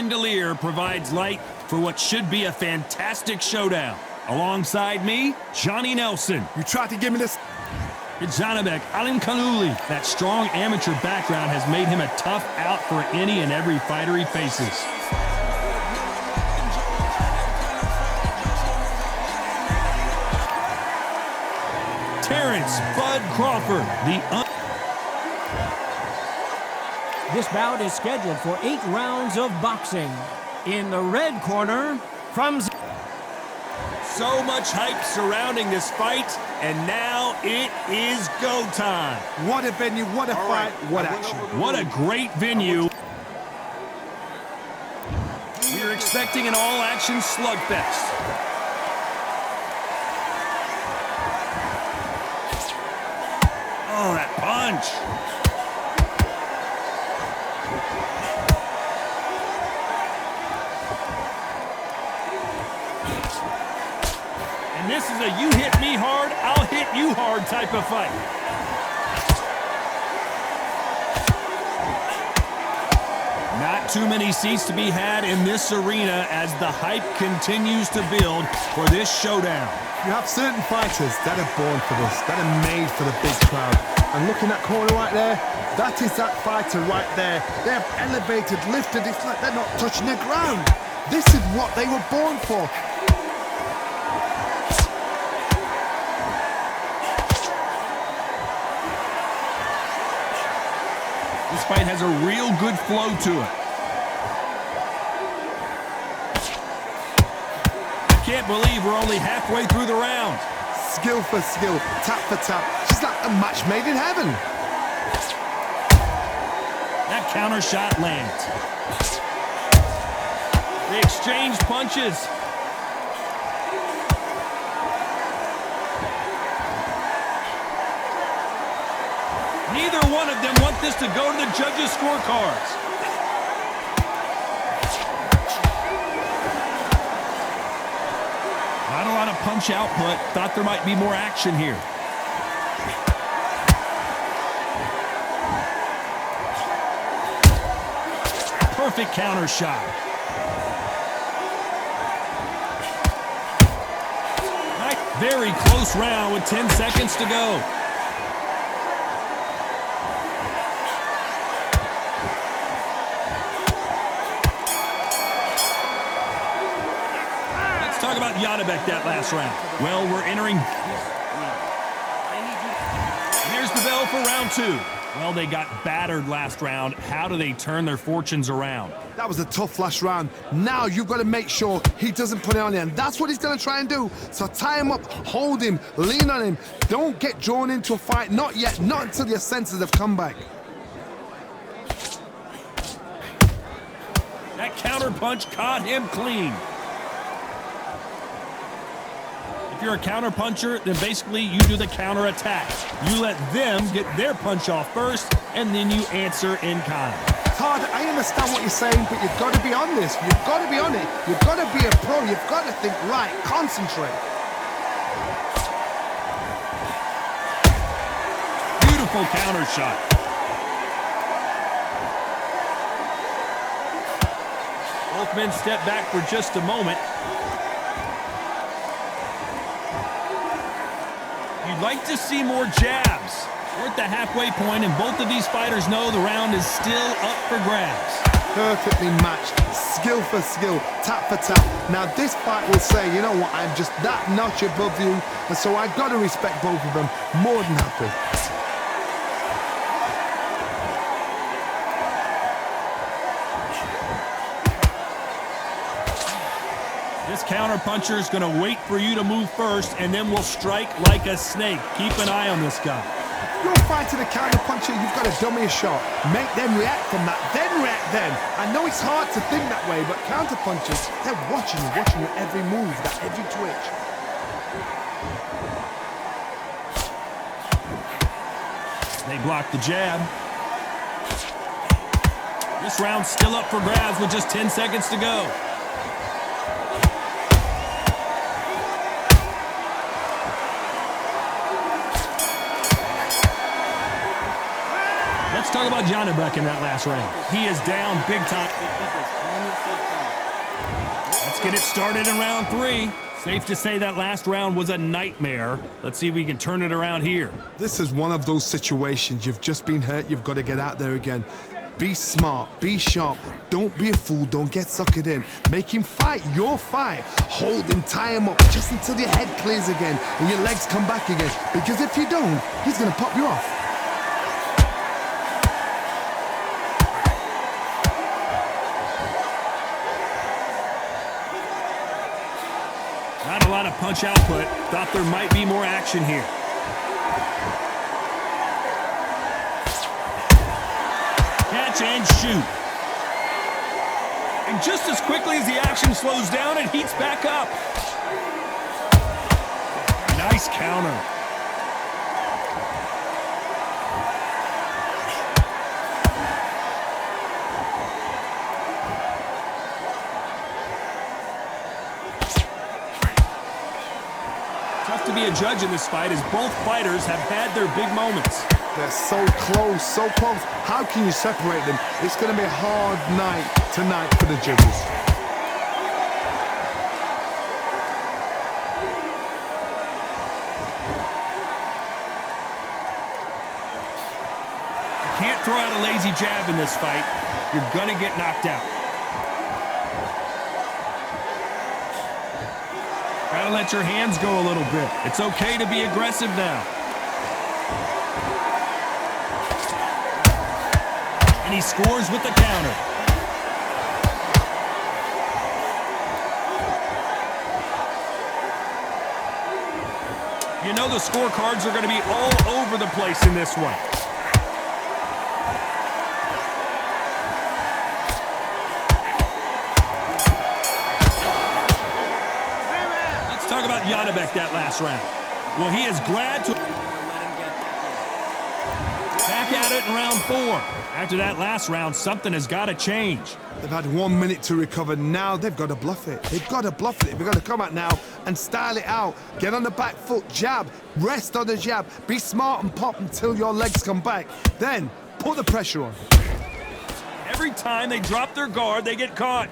chandelier provides light for what should be a fantastic showdown. Alongside me, Johnny Nelson. You tried to give me this. Janabek Alimkanuli. That strong amateur background has made him a tough out for any and every fighter he faces. Terrence Bud Crawford, This bout is scheduled for 8 rounds of boxing. In the red corner, from... So much hype surrounding this fight, and now it is go time. What a venue, what a fight, what action. What a great venue. We're expecting an all-action slugfest. Oh, that punch. And this is a you hit me hard, I'll hit you hard type of fight. Not too many seats to be had in this arena as the hype continues to build for this showdown. You have certain fighters that are born for this, that are made for the big crowd. And looking at that corner right there, that is that fighter right there. They have elevated, lifted, it's like they're not touching the ground. This is what they were born for. This fight has a real good flow to it. I can't believe we're only halfway through the round. Skill for skill, tap for tap. Just like a match made in heaven. That counter shot lands. They exchange punches. Neither one of them want this to go to the judges' scorecards. Not a lot of punch output. Thought there might be more action here. Perfect counter shot. Very close round with 10 seconds to go. Talk about Janabek that last round. Well, we're entering. Here's the bell for round 2. Well, they got battered last round. How do they turn their fortunes around? That was a tough last round. Now you've got to make sure he doesn't put it on there. And that's what he's going to try and do. So tie him up, hold him, lean on him. Don't get drawn into a fight. Not yet. Not until your senses have come back. That counter punch caught him clean. If you're a counter puncher, then basically you do the counter attack. You let them get their punch off first, and then you answer in kind. Todd, I understand what you're saying, but you've got to be on this. You've got to be on it. You've got to be a pro. You've got to think right. Concentrate. Beautiful counter shot. Both men step back for just a moment. You'd like to see more jabs. We're at the halfway point, and both of these fighters know the round is still up for grabs. Perfectly matched, skill for skill, tap for tap. Now this fight will say, you know what, I'm just that notch above you, and so I've got to respect both of them. More than happy. This counter-puncher is going to wait for you to move first, and then will strike like a snake. Keep an eye on this guy. You're fighting a counter-puncher, you've got to dummy a shot. Make them react from that, then react then. I know it's hard to think that way, but counter-punchers, they're watching your every move, that every twitch. They block the jab. This round's still up for grabs with just 10 seconds to go. Let's talk about Janabek in that last round. He is down big time. Let's get it started in round 3. Safe to say that last round was a nightmare. Let's see if we can turn it around here. This is one of those situations. You've just been hurt. You've got to get out there again. Be smart. Be sharp. Don't be a fool. Don't get suckered in. Make him fight your fight. Hold him, tie him up just until your head clears again and your legs come back again. Because if you don't, he's going to pop you off. Not a lot of punch output. Thought there might be more action here. Catch and shoot. And just as quickly as the action slows down, it heats back up. Nice counter. Tough to be a judge in this fight as both fighters have had their big moments. They're so close, so close. How can you separate them? It's going to be a hard night tonight for the judges. You can't throw out a lazy jab in this fight. You're going to get knocked out. Gotta let your hands go a little bit. It's okay to be aggressive now. And he scores with the counter. You know the scorecards are going to be all over the place in this one. Talk about Janibek that last round. Well, he is glad to back at it in round 4. After that last round, something has got to change. They've had 1 minute to recover. Now they've got to bluff it. They've got to bluff it. They've got to come out now and style it out. Get on the back foot, jab, rest on the jab. Be smart and pop until your legs come back. Then put the pressure on. Every time they drop their guard, they get caught.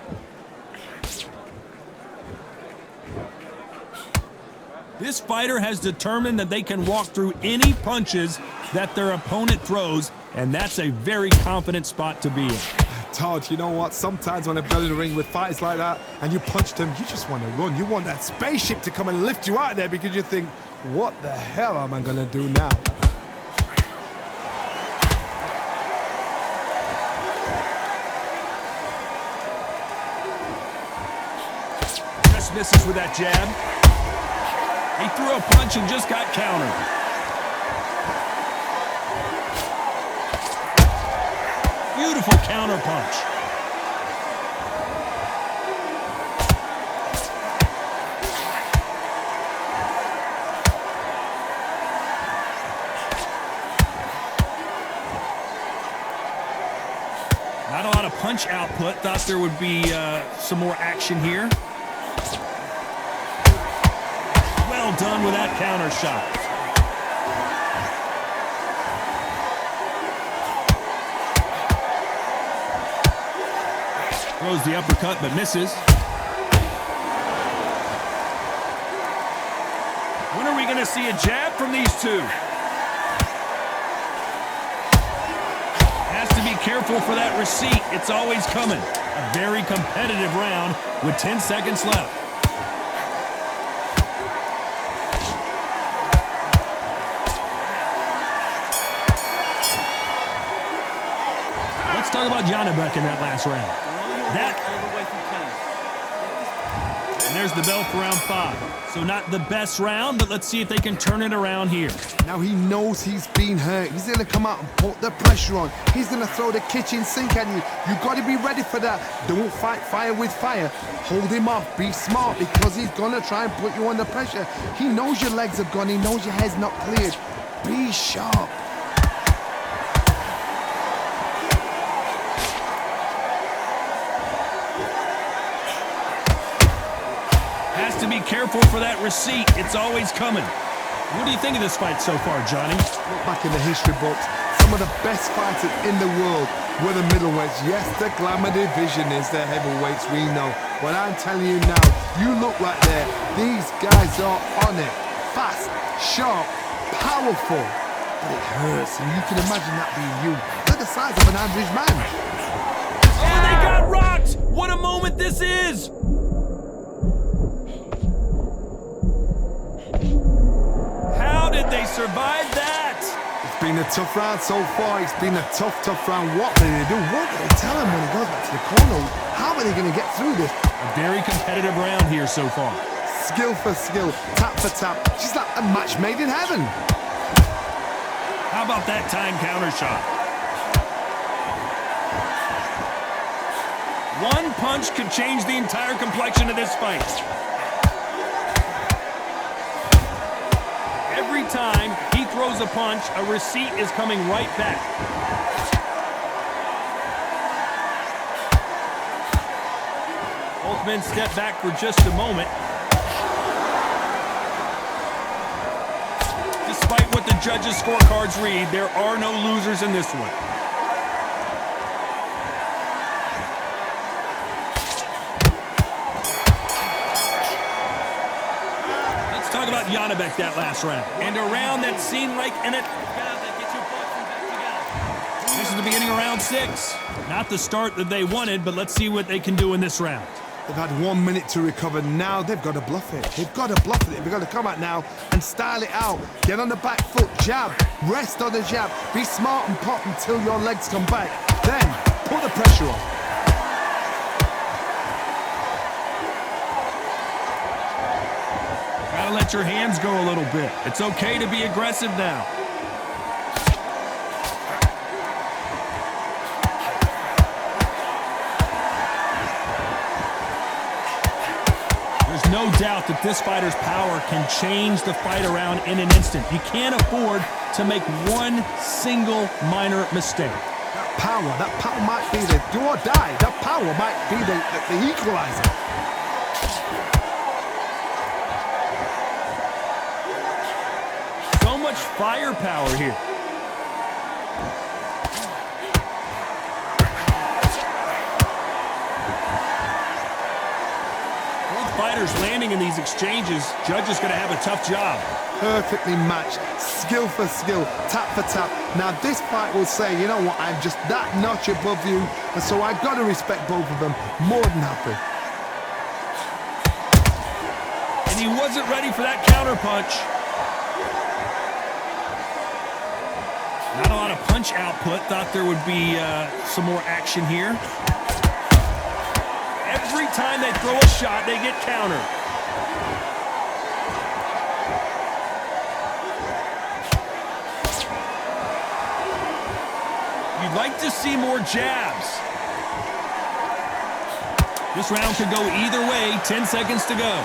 This fighter has determined that they can walk through any punches that their opponent throws, and that's a very confident spot to be in. Todd, you know what? Sometimes when I've been in the ring with fighters like that and you punch them, you just want to run. You want that spaceship to come and lift you out there because you think, what the hell am I going to do now? Just misses with that jab. He threw a punch and just got countered. Beautiful counter punch. Not a lot of punch output. Thought there would be some more action here. Well done with that counter shot. Throws the uppercut but misses. When are we going to see a jab from these two? Has to be careful for that receipt. It's always coming. A very competitive round with 10 seconds left. Talk about Janibek in that last round. And there's the bell for round 5. So not the best round, but let's see if they can turn it around here. Now he knows he's been hurt. He's going to come out and put the pressure on. He's going to throw the kitchen sink at you. You've got to be ready for that. Don't fight fire with fire. Hold him off. Be smart because he's going to try and put you under pressure. He knows your legs have gone. He knows your head's not cleared. Be sharp. Has to be careful for that receipt. It's always coming. What do you think of this fight so far, Johnny? Look back in the history books. some of the best fighters in the world were the middleweights. Yes, the glamour division is the heavyweights, we know. But I'm telling you now, you look right there, these guys are on it. Fast, sharp, powerful. But it hurts, and you can imagine that being you. They're the size of an average man. Oh, they got rocked! What a moment this is! How did they survive that? It's been a tough round so far. It's been a tough round. What do they do? What do they tell him when he goes back to the corner? How are they going to get through this? A very competitive round here so far. Skill for skill, tap for tap. She's like a match made in heaven. How about that time counter shot? One punch could change the entire complexion of this fight. Every time he throws a punch, a receipt is coming right back. Both men step back for just a moment. Despite what the judges' scorecards read, there are no losers in this one. Let's talk about Janibek that last round. And a round that seemed like this is the beginning of round 6. Not the start that they wanted, but let's see what they can do in this round. They've had 1 minute to recover. Now they've got to bluff it. They've got to bluff it. They've got to come out now and style it out. Get on the back foot, jab, rest on the jab. Be smart and pop until your legs come back. Then put the pressure on. Gotta let your hands go a little bit. It's okay to be aggressive now. There's no doubt that this fighter's power can change the fight around in an instant. You can't afford to make one single minor mistake. That power might be the do or die. That power might be the equalizer. So much firepower here. Fighters landing in these exchanges, judges going to have a tough job. Perfectly matched, skill for skill, tap for tap. Now this fight will say, you know what, I'm just that notch above you, and so I've got to respect both of them more than happy. And he wasn't ready for that counter punch. Not a lot of punch output. Thought there would be some more action here. Every time they throw a shot, they get countered. You'd like to see more jabs. This round could go either way. 10 seconds to go.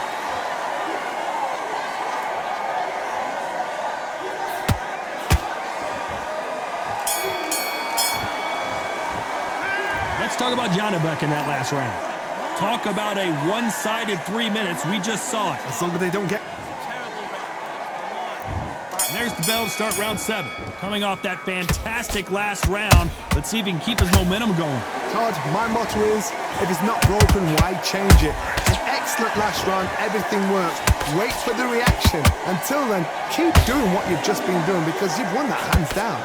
Let's talk about Janibek in that last round. Talk about a one-sided 3 minutes. We just saw it. As long as they don't get... And there's the bell to start round 7. Coming off that fantastic last round. Let's see if he can keep his momentum going. Todd, my motto is, if it's not broken, why change it? An excellent last round, everything works. Wait for the reaction. Until then, keep doing what you've just been doing because you've won that hands down.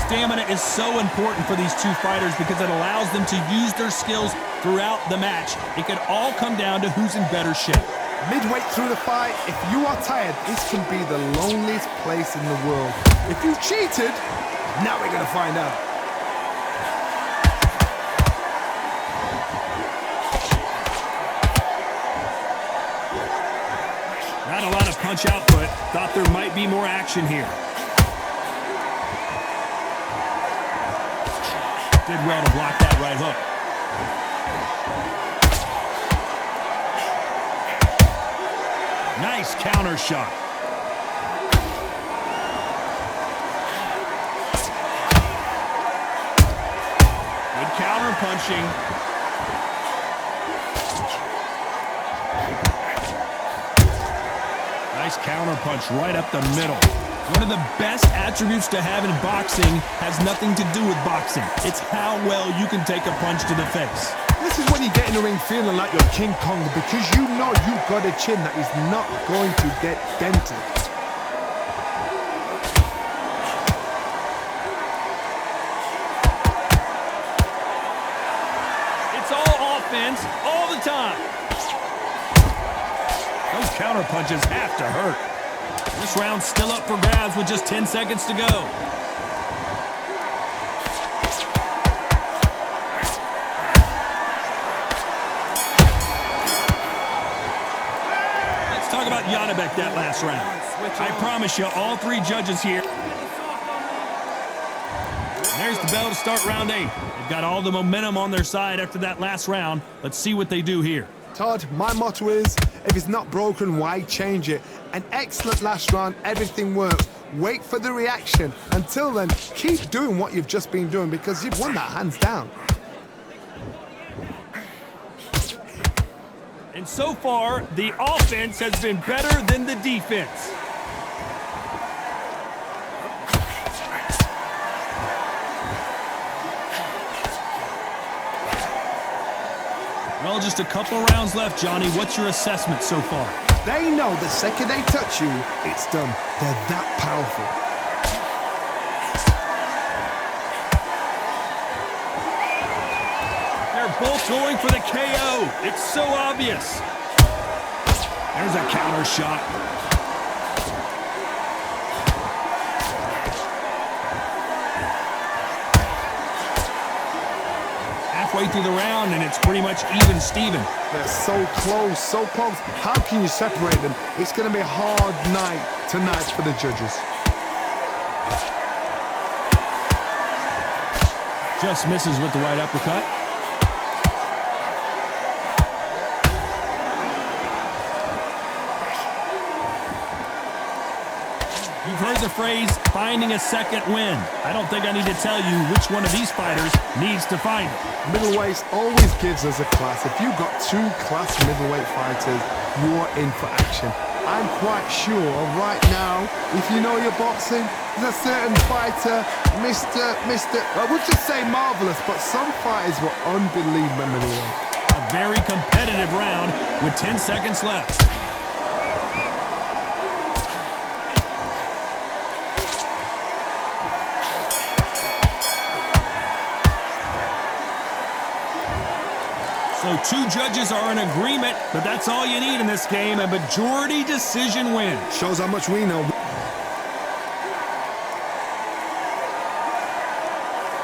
Stamina is so important for these two fighters because it allows them to use their skills throughout the match. It could all come down to who's in better shape. Midway through the fight, if you are tired, this can be the loneliest place in the world. If you cheated, now we're going to find out. Not a lot of punch output. Thought there might be more action here. Did well to block that right hook. Nice counter shot. Good counter punching. Counterpunch right up the middle. One of the best attributes to have in boxing has nothing to do with boxing. It's how well you can take a punch to the face. This is when you get in the ring feeling like you're King Kong because you know you've got a chin that is not going to get dented. It's all offense all the time. Those counter punches have to hurt. This round's still up for grabs with just 10 seconds to go. Let's talk about Janibek that last round. I promise you, all three judges here. There's the bell to start round 8. They've got all the momentum on their side after that last round. Let's see what they do here. Todd, my motto is, if it's not broken, why change it? An excellent last round, everything works. Wait for the reaction. Until then, keep doing what you've just been doing because you've won that hands down. And so far, the offense has been better than the defense. Well, just a couple rounds left, Johnny. What's your assessment so far? They know the second they touch you, it's done. They're that powerful. They're both going for the KO. It's so obvious. There's a counter shot. Halfway through the round, and it's pretty much even Steven. They're so close, so close. How can you separate them? It's going to be a hard night tonight for the judges. Just misses with the right uppercut. You've heard the phrase, finding a second win. I don't think I need to tell you which one of these fighters needs to find it. Middleweight always gives us a class. If you've got two class middleweight fighters, you're in for action. I'm quite sure right now, if you know your boxing, there's a certain fighter, I would just say marvelous, but some fighters were unbelievable middleweight. A very competitive round with 10 seconds left. So two judges are in agreement, but that's all you need in this game. A majority decision win. Shows how much we know.